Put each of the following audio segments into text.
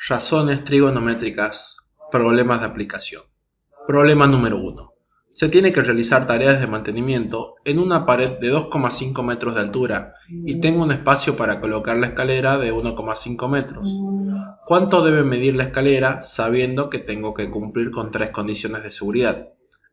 Razones trigonométricas. Problemas de aplicación. Problema número 1. Se tiene que realizar tareas de mantenimiento en una pared de 2,5 metros de altura y tengo un espacio para colocar la escalera de 1,5 metros. ¿Cuánto debe medir la escalera sabiendo que tengo que cumplir con tres condiciones de seguridad?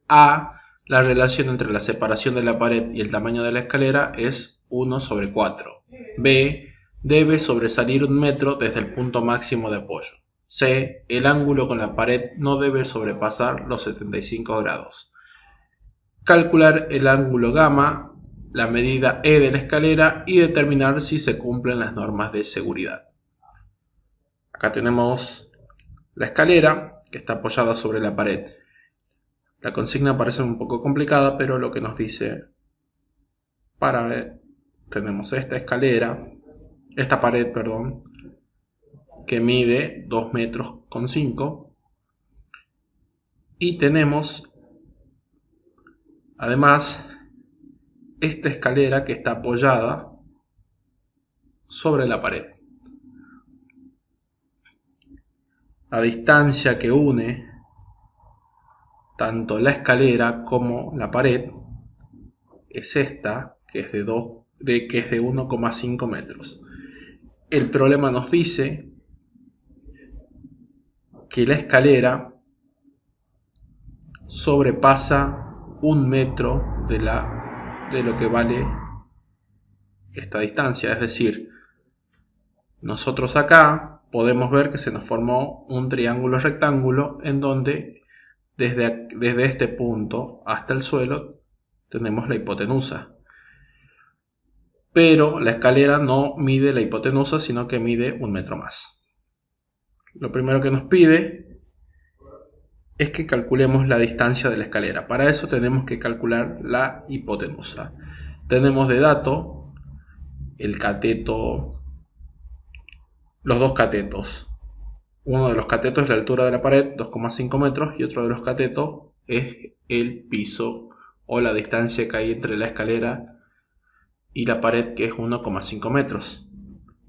A. La relación entre la separación de la pared y el tamaño de la escalera es 1/4. B. Debe sobresalir 1 metro desde el punto máximo de apoyo. C. El ángulo con la pared no debe sobrepasar los 75 grados. Calcular el ángulo gamma, la medida E de la escalera y determinar si se cumplen las normas de seguridad. Acá tenemos la escalera que está apoyada sobre la pared. La consigna parece un poco complicada, pero lo que nos dice tenemos esta pared, que mide 2,5 metros y tenemos además esta escalera que está apoyada sobre la pared. La distancia que une tanto la escalera como la pared es esta, que es de 1,5 metros. El problema nos dice que la escalera sobrepasa 1 metro de lo que vale esta distancia. Es decir, nosotros acá podemos ver que se nos formó un triángulo rectángulo en donde desde este punto hasta el suelo tenemos la hipotenusa. Pero la escalera no mide la hipotenusa, sino que mide 1 metro más. Lo primero que nos pide es que calculemos la distancia de la escalera. Para eso tenemos que calcular la hipotenusa. Tenemos de dato los dos catetos. Uno de los catetos es la altura de la pared, 2,5 metros, y otro de los catetos es el piso o la distancia que hay entre la escalera y la pared, que es 1,5 metros.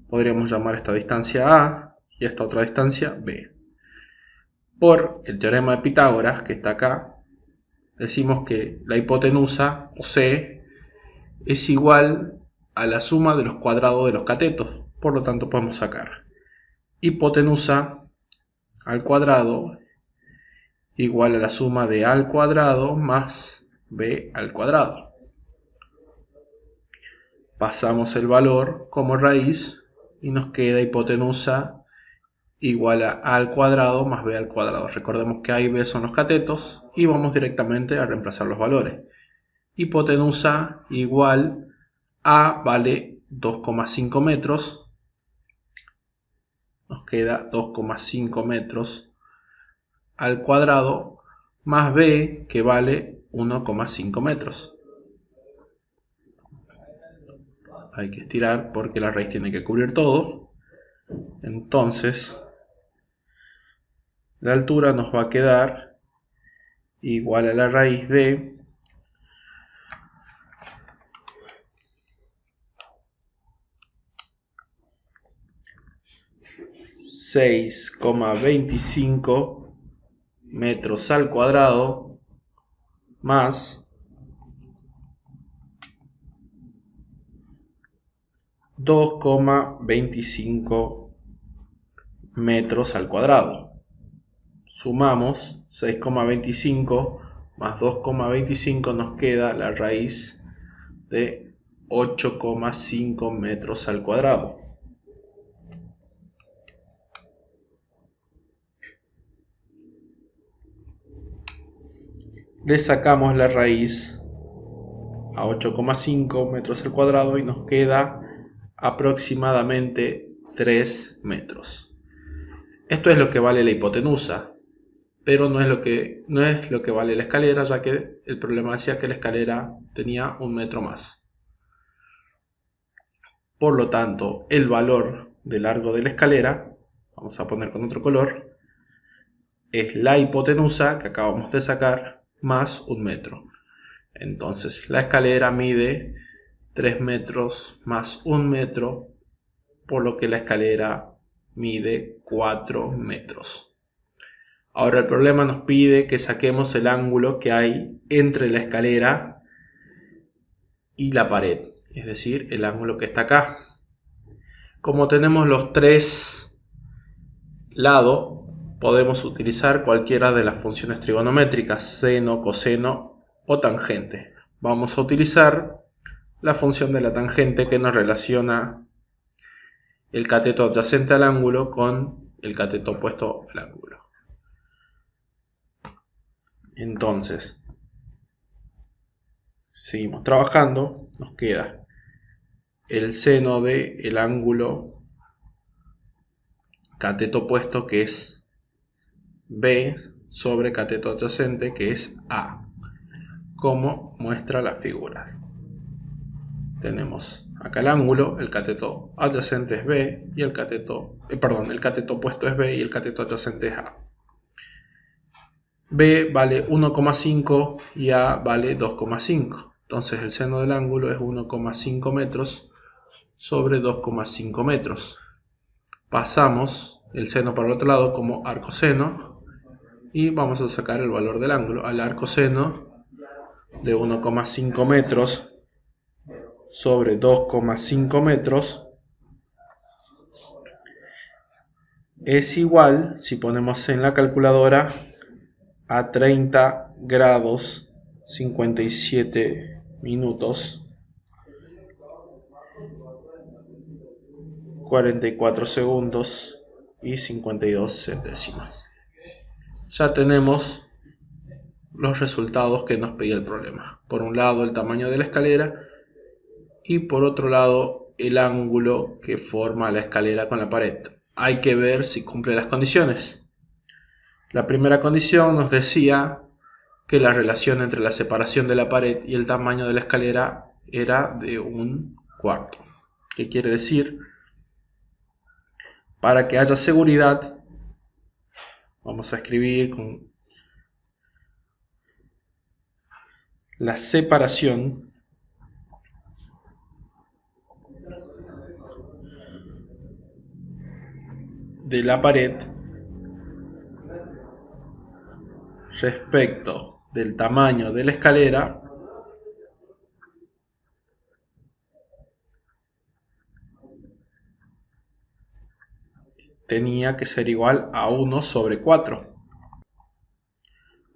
Podríamos llamar esta distancia A y esta otra distancia B. Por el teorema de Pitágoras, que está acá, decimos que la hipotenusa, o C, es igual a la suma de los cuadrados de los catetos. Por lo tanto, podemos sacar hipotenusa al cuadrado igual a la suma de A al cuadrado más B al cuadrado. Pasamos el valor como raíz y nos queda hipotenusa igual a A al cuadrado más B al cuadrado. Recordemos que A y B son los catetos y vamos directamente a reemplazar los valores. Hipotenusa igual a vale 2,5 metros. Nos queda 2,5 metros al cuadrado más B, que vale 1,5 metros. Hay que estirar porque la raíz tiene que cubrir todo. Entonces, la altura nos va a quedar igual a la raíz de 6,25 metros al cuadrado más 2,25 metros al cuadrado. Sumamos 6,25 más 2,25, nos queda la raíz de 8,5 metros al cuadrado. Le sacamos la raíz a 8,5 metros al cuadrado y nos queda aproximadamente 3 metros. Esto es lo que vale la hipotenusa, pero no es lo que vale la escalera, ya que el problema decía que la escalera tenía 1 metro más. Por lo tanto, el valor de largo de la escalera, vamos a poner con otro color, es la hipotenusa que acabamos de sacar más 1 metro. Entonces la escalera mide 3 metros más 1 metro, por lo que la escalera mide 4 metros. Ahora el problema nos pide que saquemos el ángulo que hay entre la escalera y la pared, es decir, el ángulo que está acá. Como tenemos los tres lados, podemos utilizar cualquiera de las funciones trigonométricas, seno, coseno o tangente. Vamos a utilizar la función de la tangente, que nos relaciona el cateto adyacente al ángulo con el cateto opuesto al ángulo. Entonces, seguimos trabajando. Nos queda el seno del ángulo cateto opuesto, que es B, sobre cateto adyacente, que es A, como muestra la figura. Tenemos acá el ángulo, el cateto adyacente es B y el cateto opuesto es B y el cateto adyacente es A. B vale 1,5 y A vale 2,5. Entonces el seno del ángulo es 1,5 metros sobre 2,5 metros. Pasamos el seno para el otro lado como arcoseno y vamos a sacar el valor del ángulo. Al arcoseno de 1,5 metros sobre 2,5 metros es igual, si ponemos en la calculadora, a 30 grados 57 minutos 44 segundos y 52 centésimas. Ya tenemos los resultados que nos pedía el problema. Por un lado el tamaño de la escalera y por otro lado el ángulo que forma la escalera con la pared. Hay que ver si cumple las condiciones. La primera condición nos decía que la relación entre la separación de la pared y el tamaño de la escalera era de 1/4. ¿Qué quiere decir? Para que haya seguridad, vamos a escribir con la separación de la pared respecto del tamaño de la escalera tenía que ser igual a 1/4.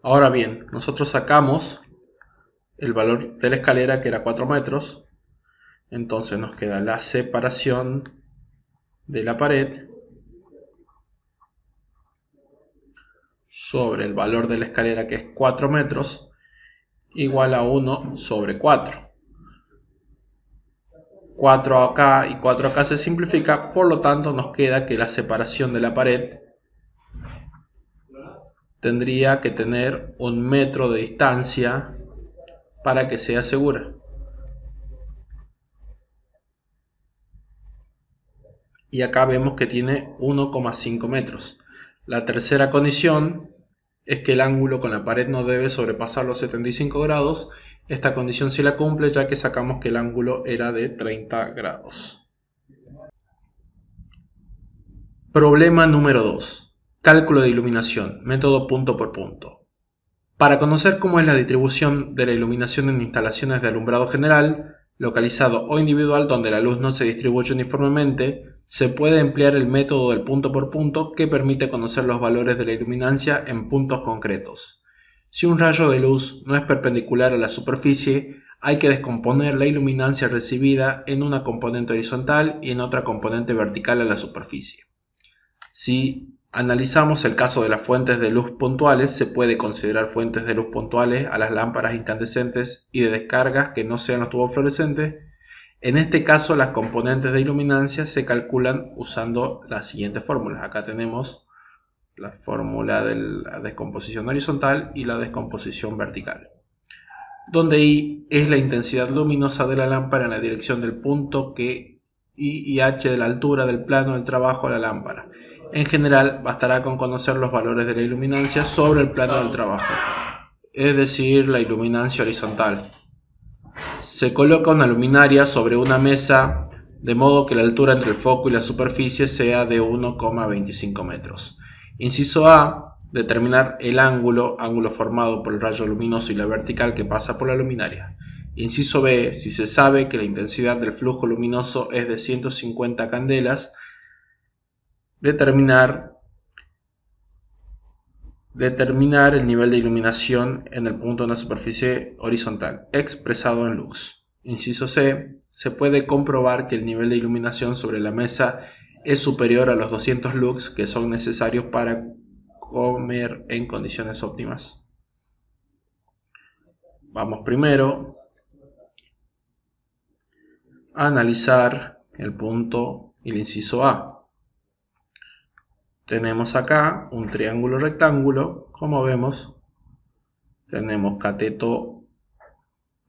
Ahora bien, nosotros sacamos el valor de la escalera, que era 4 metros, entonces nos queda la separación de la pared sobre el valor de la escalera, que es 4 metros, igual a 1/4. 4 acá y 4 acá se simplifica, por lo tanto nos queda que la separación de la pared tendría que tener 1 metro de distancia para que sea segura. Y acá vemos que tiene 1,5 metros. La tercera condición es que el ángulo con la pared no debe sobrepasar los 75 grados. Esta condición sí la cumple, ya que sacamos que el ángulo era de 30 grados. Problema número 2. Cálculo de iluminación, método punto por punto. Para conocer cómo es la distribución de la iluminación en instalaciones de alumbrado general, localizado o individual, donde la luz no se distribuye uniformemente, se puede emplear el método del punto por punto, que permite conocer los valores de la iluminancia en puntos concretos. Si un rayo de luz no es perpendicular a la superficie, hay que descomponer la iluminancia recibida en una componente horizontal y en otra componente vertical a la superficie. Si analizamos el caso de las fuentes de luz puntuales, se puede considerar fuentes de luz puntuales a las lámparas incandescentes y de descargas que no sean los tubos fluorescentes. En este caso, las componentes de iluminancia se calculan usando las siguientes fórmulas. Acá tenemos la fórmula de la descomposición horizontal y la descomposición vertical, donde I es la intensidad luminosa de la lámpara en la dirección del punto que I y H de la altura del plano del trabajo de la lámpara. En general, bastará con conocer los valores de la iluminancia sobre el plano del trabajo, es decir, la iluminancia horizontal. Se coloca una luminaria sobre una mesa de modo que la altura entre el foco y la superficie sea de 1,25 metros. Inciso A, determinar el ángulo formado por el rayo luminoso y la vertical que pasa por la luminaria. Inciso B, si se sabe que la intensidad del flujo luminoso es de 150 candelas, determinar el nivel de iluminación en el punto de una superficie horizontal, expresado en lux. Inciso C, se puede comprobar que el nivel de iluminación sobre la mesa es superior a los 200 lux que son necesarios para comer en condiciones óptimas. Vamos primero a analizar el punto y el inciso A. Tenemos acá un triángulo rectángulo, como vemos,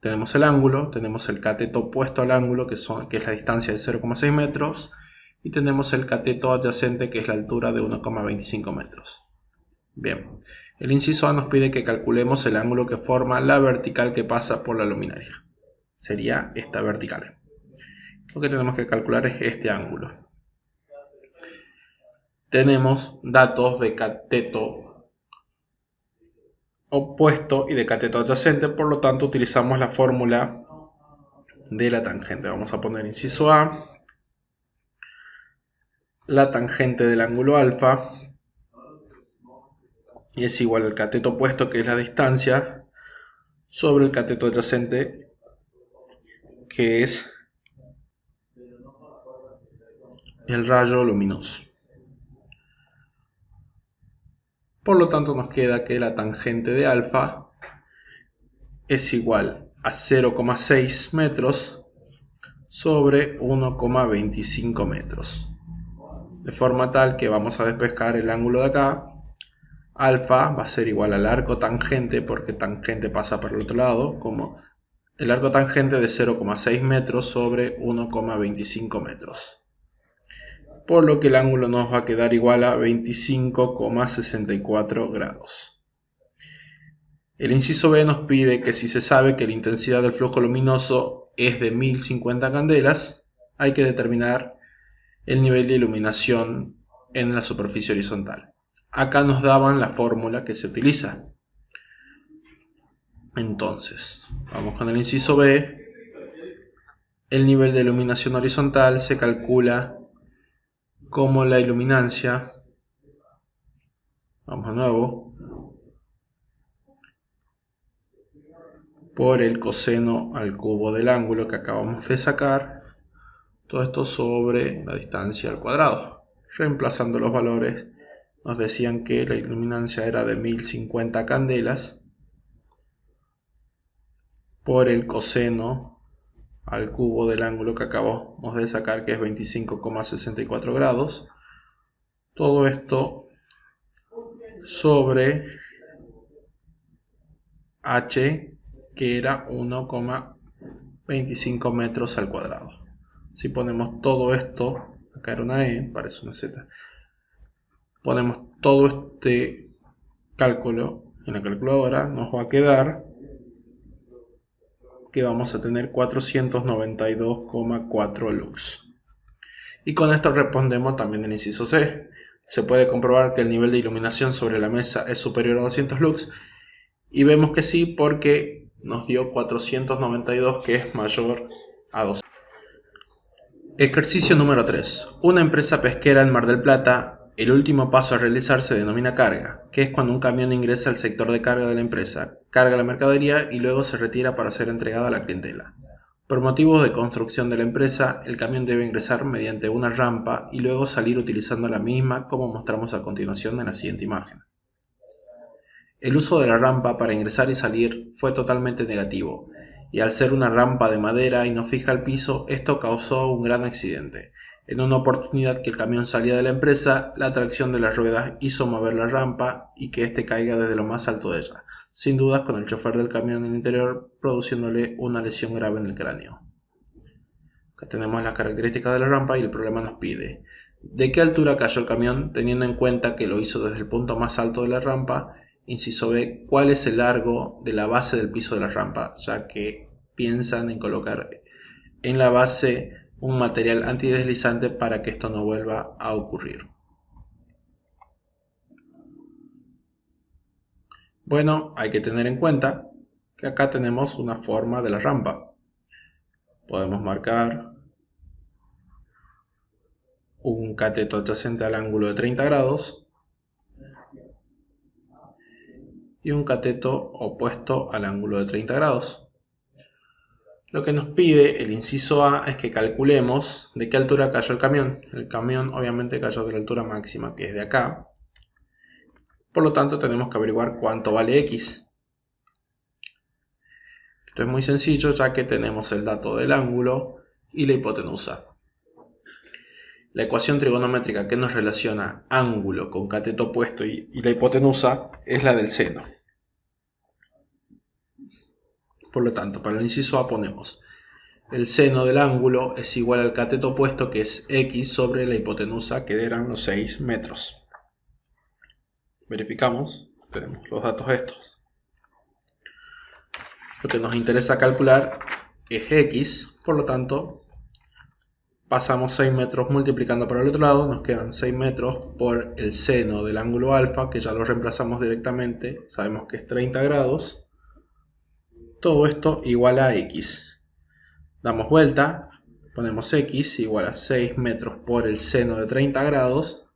tenemos el ángulo, tenemos el cateto opuesto al ángulo, que es la distancia de 0,6 metros, y tenemos el cateto adyacente, que es la altura de 1,25 metros. Bien, el inciso A nos pide que calculemos el ángulo que forma la vertical que pasa por la luminaria. Sería esta vertical. Lo que tenemos que calcular es este ángulo. Tenemos datos de cateto opuesto y de cateto adyacente, por lo tanto utilizamos la fórmula de la tangente. Vamos a poner inciso A, la tangente del ángulo alfa, y es igual al cateto opuesto, que es la distancia, sobre el cateto adyacente, que es el rayo luminoso. Por lo tanto nos queda que la tangente de alfa es igual a 0,6 metros sobre 1,25 metros. De forma tal que vamos a despejar el ángulo de acá. Alfa va a ser igual al arco tangente, porque tangente pasa por el otro lado, como el arco tangente de 0,6 metros sobre 1,25 metros. Por lo que el ángulo nos va a quedar igual a 25,64 grados. El inciso B nos pide que si se sabe que la intensidad del flujo luminoso es de 1050 candelas, hay que determinar el nivel de iluminación en la superficie horizontal. Acá nos daban la fórmula que se utiliza. Entonces, vamos con el inciso B. El nivel de iluminación horizontal se calcula como la iluminancia, vamos de nuevo, por el coseno al cubo del ángulo que acabamos de sacar, todo esto sobre la distancia al cuadrado. Reemplazando los valores, nos decían que la iluminancia era de 1050 candelas por el coseno al cubo del ángulo que acabamos de sacar, que es 25,64 grados. Todo esto sobre h, que era 1,25 metros al cuadrado. Si ponemos todo esto, acá era una E, parece una Z, ponemos todo este cálculo en la calculadora, nos va a quedar que vamos a tener 492,4 lux. Y con esto respondemos también el inciso C. Se puede comprobar que el nivel de iluminación sobre la mesa es superior a 200 lux, y vemos que sí, porque nos dio 492, que es mayor a 200. Ejercicio número 3. Una empresa pesquera en Mar del Plata. El último paso a realizar se denomina carga, que es cuando un camión ingresa al sector de carga de la empresa, carga la mercadería y luego se retira para ser entregada a la clientela. Por motivos de construcción de la empresa, el camión debe ingresar mediante una rampa y luego salir utilizando la misma, como mostramos a continuación en la siguiente imagen. El uso de la rampa para ingresar y salir fue totalmente negativo, y al ser una rampa de madera y no fija al piso, esto causó un gran accidente. En una oportunidad que el camión salía de la empresa, la tracción de las ruedas hizo mover la rampa y que éste caiga desde lo más alto de ella, sin dudas con el chofer del camión en el interior, produciéndole una lesión grave en el cráneo. Acá tenemos las características de la rampa y el problema nos pide de qué altura cayó el camión, teniendo en cuenta que lo hizo desde el punto más alto de la rampa. Inciso B, cuál es el largo de la base del piso de la rampa, ya que piensan en colocar en la base un material antideslizante para que esto no vuelva a ocurrir. Bueno, hay que tener en cuenta que acá tenemos una forma de la rampa. Podemos marcar un cateto adyacente al ángulo de 30 grados y un cateto opuesto al ángulo de 30 grados. Lo que nos pide el inciso A es que calculemos de qué altura cayó el camión. El camión obviamente cayó de la altura máxima, que es de acá. Por lo tanto tenemos que averiguar cuánto vale X. Esto es muy sencillo ya que tenemos el dato del ángulo y la hipotenusa. La ecuación trigonométrica que nos relaciona ángulo con cateto opuesto y la hipotenusa es la del seno. Por lo tanto, para el inciso A ponemos el seno del ángulo es igual al cateto opuesto, que es X, sobre la hipotenusa, que eran los 6 metros. Verificamos, tenemos los datos estos. Lo que nos interesa calcular es X, por lo tanto pasamos 6 metros multiplicando por el otro lado, nos quedan 6 metros por el seno del ángulo alfa, que ya lo reemplazamos directamente, sabemos que es 30 grados. Todo esto igual a X. Damos vuelta, ponemos X igual a 6 metros por el seno de 30 grados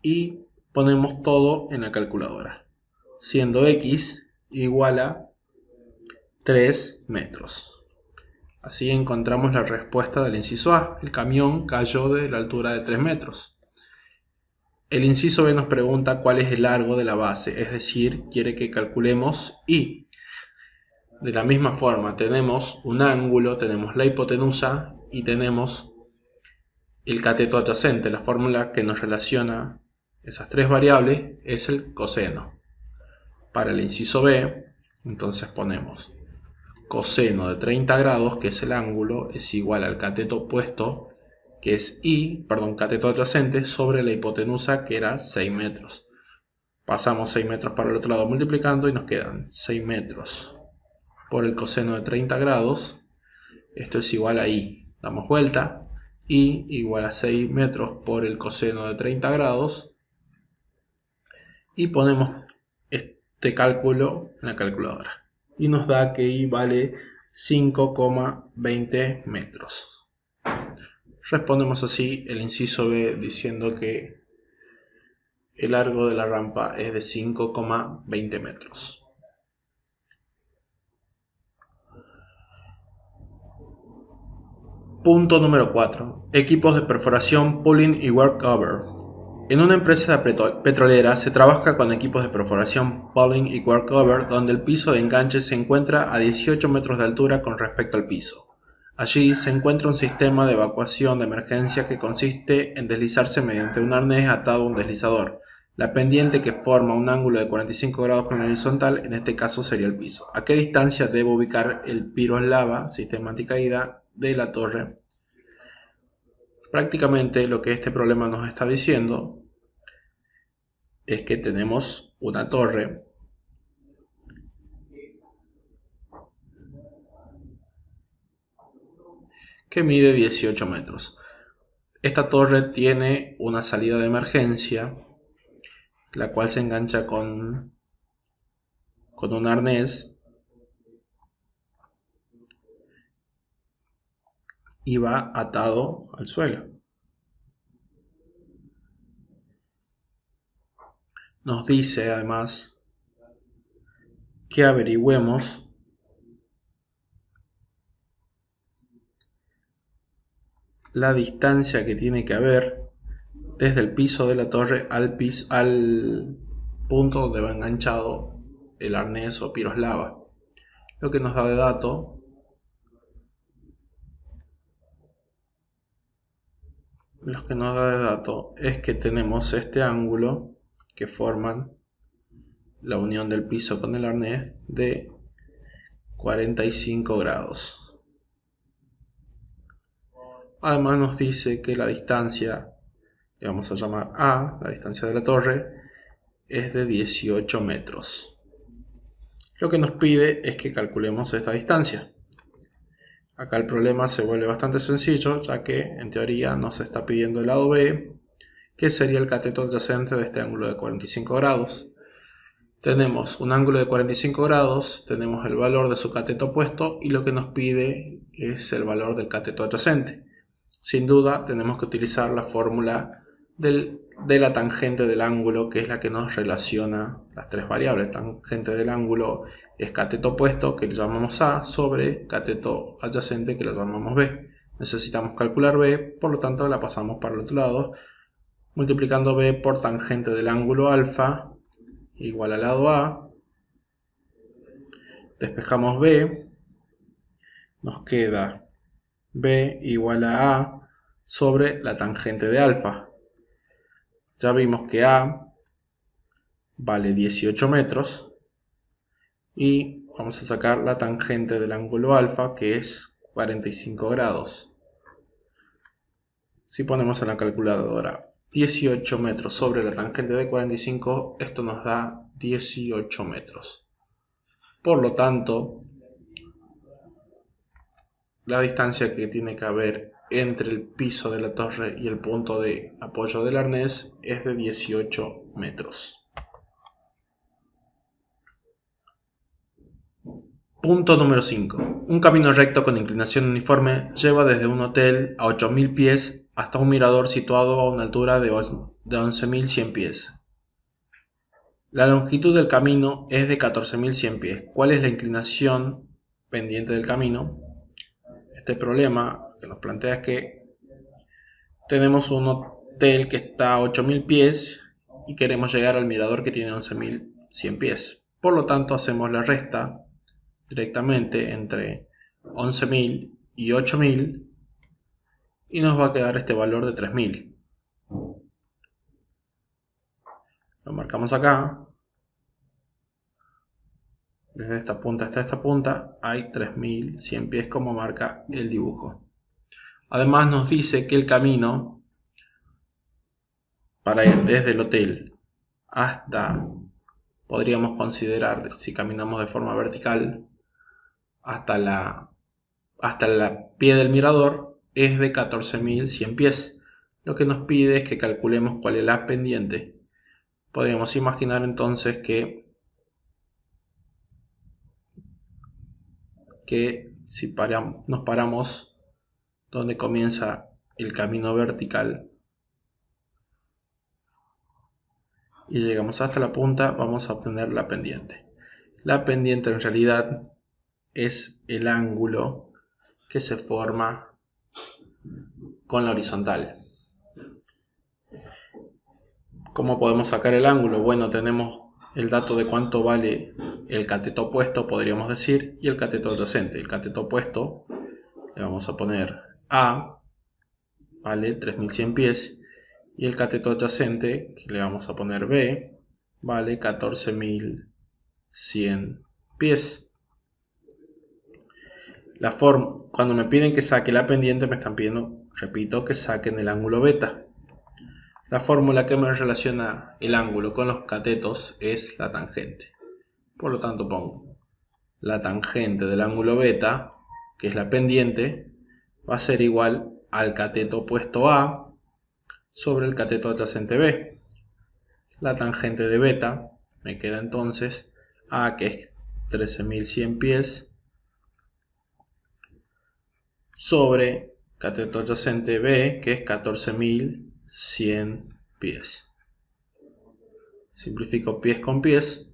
y ponemos todo en la calculadora, siendo X igual a 3 metros. Así encontramos la respuesta del inciso A. El camión cayó de la altura de 3 metros. El inciso B nos pregunta cuál es el largo de la base, es decir, quiere que calculemos Y. De la misma forma tenemos un ángulo, tenemos la hipotenusa y tenemos el cateto adyacente. La fórmula que nos relaciona esas tres variables es el coseno. Para el inciso B, entonces ponemos coseno de 30 grados, que es el ángulo, es igual al cateto opuesto, que es cateto adyacente, sobre la hipotenusa, que era 6 metros. Pasamos 6 metros para el otro lado multiplicando y nos quedan 6 metros por el coseno de 30 grados. Esto es igual a I. Damos vuelta. I igual a 6 metros por el coseno de 30 grados. Y ponemos este cálculo en la calculadora. Y nos da que I vale 5,20 metros. Respondemos así el inciso B diciendo que el largo de la rampa es de 5,20 metros. Punto número 4. Equipos de perforación, pulling y workover. En una empresa petrolera se trabaja con equipos de perforación, pulling y workover, donde el piso de enganche se encuentra a 18 metros de altura con respecto al piso. Allí se encuentra un sistema de evacuación de emergencia que consiste en deslizarse mediante un arnés atado a un deslizador. La pendiente que forma un ángulo de 45 grados con la horizontal, en este caso sería el piso. ¿A qué distancia debo ubicar el piroslava, sistema anticaída, de la torre? Prácticamente lo que este problema nos está diciendo es que tenemos una torre que mide 18 metros. Esta torre tiene una salida de emergencia, la cual se engancha con un arnés y va atado al suelo. Nos dice además que averigüemos la distancia que tiene que haber desde el piso de la torre al punto donde va enganchado el arnés o piroslava. Lo que nos da de dato es que tenemos este ángulo que forman la unión del piso con el arnés de 45 grados. Además nos dice que la distancia, que vamos a llamar A, la distancia de la torre, es de 18 metros. Lo que nos pide es que calculemos esta distancia. Acá el problema se vuelve bastante sencillo, ya que en teoría nos está pidiendo el lado B, que sería el cateto adyacente de este ángulo de 45 grados. Tenemos un ángulo de 45 grados, tenemos el valor de su cateto opuesto y lo que nos pide es el valor del cateto adyacente. Sin duda tenemos que utilizar la fórmula de la tangente del ángulo, que es la que nos relaciona las tres variables. Tangente del ángulo es cateto opuesto, que le llamamos A, sobre cateto adyacente, que lo llamamos B. Necesitamos calcular B, por lo tanto la pasamos para el otro lado, multiplicando B por tangente del ángulo alfa, igual al lado A. Despejamos B, nos queda B igual a A sobre la tangente de alfa. Ya vimos que A vale 18 metros y vamos a sacar la tangente del ángulo alfa, que es 45 grados. Si ponemos en la calculadora 18 metros sobre la tangente de 45, esto nos da 18 metros. Por lo tanto, la distancia que tiene que haber entre el piso de la torre y el punto de apoyo del arnés es de 18 metros. Punto número 5. Un camino recto con inclinación uniforme lleva desde un hotel a 8.000 pies hasta un mirador situado a una altura de 11.100 pies. La longitud del camino es de 14.100 pies. ¿Cuál es la inclinación pendiente del camino? Este problema que nos plantea es que tenemos un hotel que está a 8.000 pies y queremos llegar al mirador que tiene 11.100 pies. Por lo tanto, hacemos la resta directamente entre 11.000 y 8.000 y nos va a quedar este valor de 3.000. Lo marcamos acá. Desde esta punta hasta esta punta hay 3.100 pies como marca el dibujo. Además nos dice que el camino para ir desde el hotel hasta, podríamos considerar, si caminamos de forma vertical, hasta la pie del mirador, es de 14.100 pies. Lo que nos pide es que calculemos cuál es la pendiente. Podríamos imaginar entonces que si nos paramos donde comienza el camino vertical y llegamos hasta la punta, vamos a obtener la pendiente. La pendiente en realidad es el ángulo que se forma con la horizontal. ¿Cómo podemos sacar el ángulo? Bueno, tenemos el dato de cuánto vale el cateto opuesto, podríamos decir, y el cateto adyacente. El cateto opuesto le vamos a poner A, vale 3.100 pies, y el cateto adyacente, que le vamos a poner B, vale 14.100 pies. Cuando me piden que saque la pendiente, me están pidiendo, repito, que saquen el ángulo beta. La fórmula que me relaciona el ángulo con los catetos es la tangente. Por lo tanto pongo la tangente del ángulo beta, que es la pendiente, va a ser igual al cateto opuesto A sobre el cateto adyacente B. La tangente de beta me queda entonces A, que es 13.100 pies, sobre cateto adyacente B, que es 14.100 pies. Simplifico pies con pies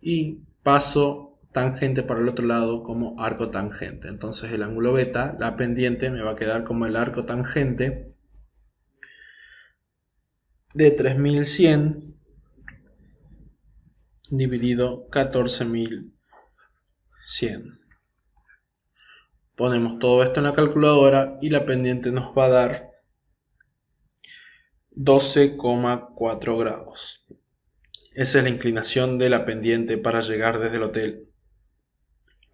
y paso tangente para el otro lado como arco tangente. Entonces el ángulo beta, la pendiente, me va a quedar como el arco tangente de 3.100 dividido 14.100. Ponemos todo esto en la calculadora y la pendiente nos va a dar 12,4 grados. Esa es la inclinación de la pendiente para llegar desde el hotel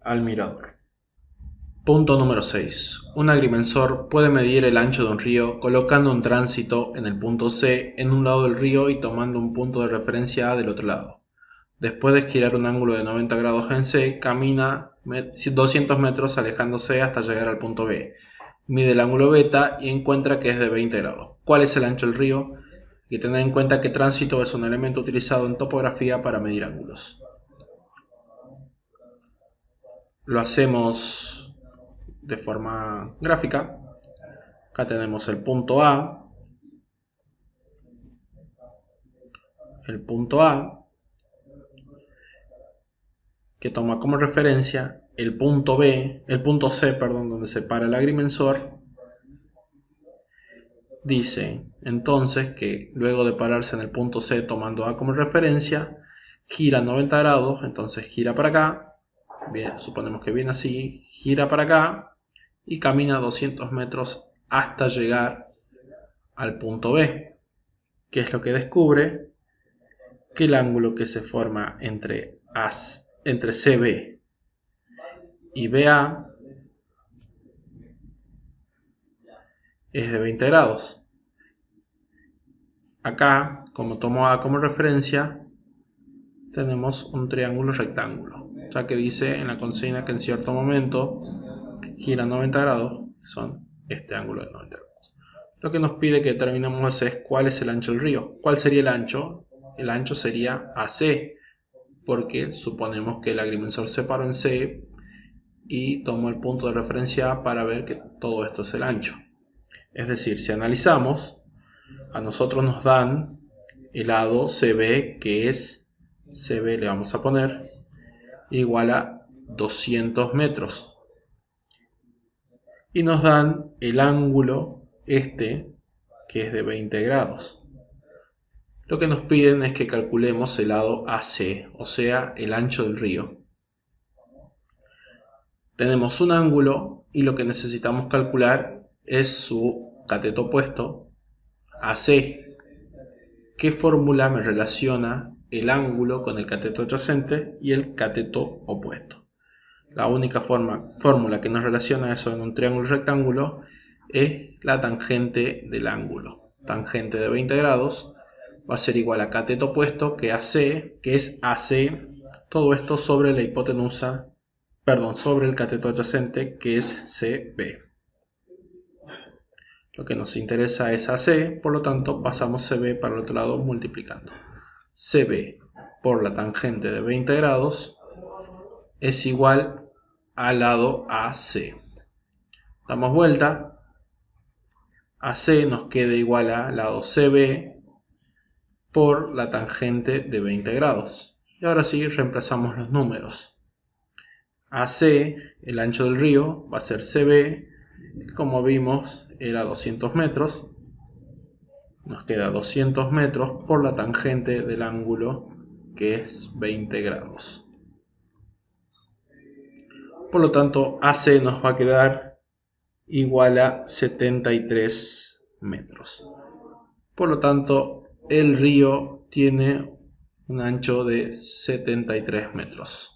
al mirador. Punto número 6. Un agrimensor puede medir el ancho de un río colocando un tránsito en el punto C en un lado del río y tomando un punto de referencia A del otro lado. Después de girar un ángulo de 90 grados en C, camina 200 metros alejándose hasta llegar al punto B. Mide el ángulo beta y encuentra que es de 20 grados. ¿Cuál es el ancho del río? Hay que tener en cuenta que tránsito es un elemento utilizado en topografía para medir ángulos. Lo hacemos de forma gráfica. Acá tenemos el punto A. Que toma como referencia el punto C, donde se para el agrimensor. Dice entonces que luego de pararse en el punto C tomando A como referencia, gira 90 grados, entonces gira para acá, bien, suponemos que viene así, gira para acá y camina 200 metros hasta llegar al punto B. ¿Qué es lo que descubre? Que el ángulo que se forma entre CB y BA es de 20 grados. Acá, como tomo A como referencia, tenemos un triángulo rectángulo, ya que dice en la consigna que en cierto momento gira 90 grados, son este ángulo de 90 grados. Lo que nos pide que determinemos es cuál es el ancho del río. ¿Cuál sería el ancho? El ancho sería AC, porque suponemos que el agrimensor se paró en C y tomo el punto de referencia A para ver que todo esto es el ancho. Es decir, si analizamos, a nosotros nos dan el lado CB, que es CB, le vamos a poner igual a 200 metros. Y nos dan el ángulo que es de 20 grados. Lo que nos piden es que calculemos el lado AC, o sea, el ancho del río. Tenemos un ángulo y lo que necesitamos calcular es su cateto opuesto, AC. ¿Qué fórmula me relaciona el ángulo con el cateto adyacente y el cateto opuesto? La única fórmula que nos relaciona eso en un triángulo rectángulo es la tangente del ángulo. Tangente de 20 grados va a ser igual a cateto opuesto, que es AC, todo esto sobre la hipotenusa, sobre el cateto adyacente, que es CB. Lo que nos interesa es AC, por lo tanto pasamos CB para el otro lado multiplicando. CB por la tangente de 20 grados es igual al lado AC. Damos vuelta. AC nos queda igual al lado CB por la tangente de 20 grados. Y ahora sí, reemplazamos los números. AC, el ancho del río, va a ser CB, que como vimos era 200 metros. Nos queda 200 metros por la tangente del ángulo, que es 20 grados. Por lo tanto, AC nos va a quedar igual a 73 metros. Por lo tanto, el río tiene un ancho de 73 metros.